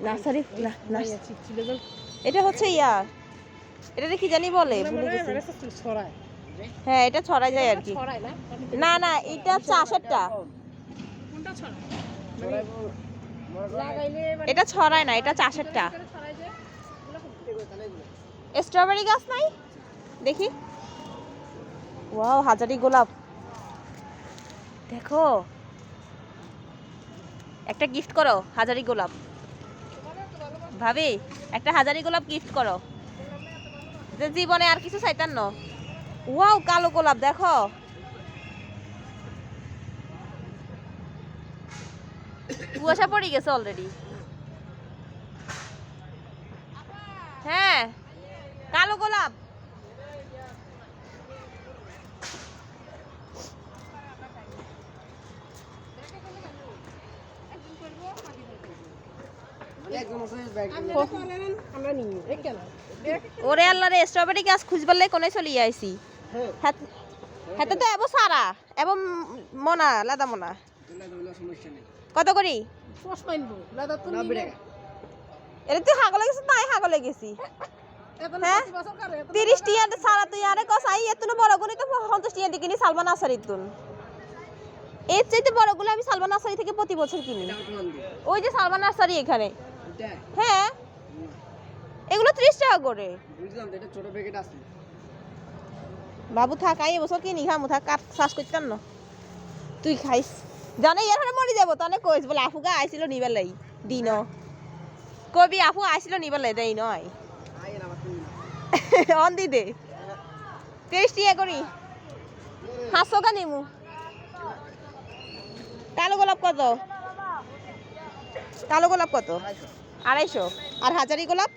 Nursery এটা হচ্ছে ইয়া, এটা কি জানি বলে, ভুলে গেছি। হ্যাঁ, এটা ছড়াই যায় আর কি। না না, এটা চাষেরটা, এটা ছড়ায় না, এটা চাষেরটা। স্ট্রবেরি গাছ নাই দেখি। ওয়াও, হাজারি গোলাপ দেখো, একটা গিফট করো হাজারি গোলাপ। ভাবি একটা হাজারি গোলাপ গিফট করো, যে জীবনে আর কিছু চাইতেন না। ওয়াও, কালো গোলাপ দেখো, কুয়াশা পড়ে গেছে অলরেডি। হ্যাঁ, কালো গোলাপ। ওরে আল্লাহ রে, স্ট্রবেরি গাছ খুঁজবালে কোনে চলি আইছি। হাতে তো এবো সারা এবং মনা লাদা মনা কত করি? এটা তুই হাগলে গেছিস? নাই হাগলে গেছি। হ্যাঁ, 30 টিয়া সারা তুই আরে কসাই এতনো বড় গুলি তো 50 টিয়া দিয়ে কিনি সালমান আসারির তুন। এর চাইতে বড়গুলো আমি সালমান নার্সারি থেকে প্রতি বছর কিনি। ওই যে সালমান নার্সারি এখানে। হ্যাঁ, এগুলো 30 টাকা করে। বুঝলাম, এটা ছোট প্যাকেট আছে। বাবু থাক, আই এবছর কিনি খামু, থাক কাট শ্বাস করতাম না। তুই খাইস জানে এখানে মরে যাব, তাহলে কইস বলে আফুগা আইছিল নিবেলাই দিন। কবি আফু আইছিল নিবেলাই দেই নয়। অন দি দে 30 টাকা করি 500 কা নিমু। কালো গোলাপ কত? কালো গোলাপ কত? 250। আর হাজারি গোলাপ?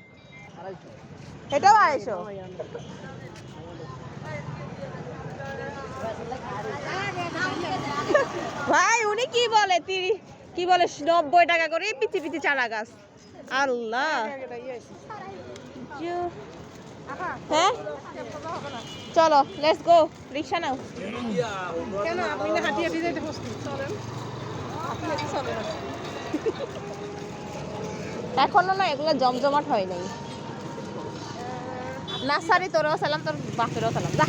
250। এটাও 250। ভাই উনি কি বলে, কি বলে 90 টাকা করে পিচি পিচি চারা গাছ। আল্লাহ। হ্যাঁ, চলো লেটস গো, রিকশা নাও। কেন আপনি না হাঁটিয়ে হাঁটিয়ে যেতে প্রস্তুত? চলেন, এখনো না এগুলো জমজমাট হয় নাই। নার্সারি তোরও সালাম, তোর বাপেরও সালাম, যা।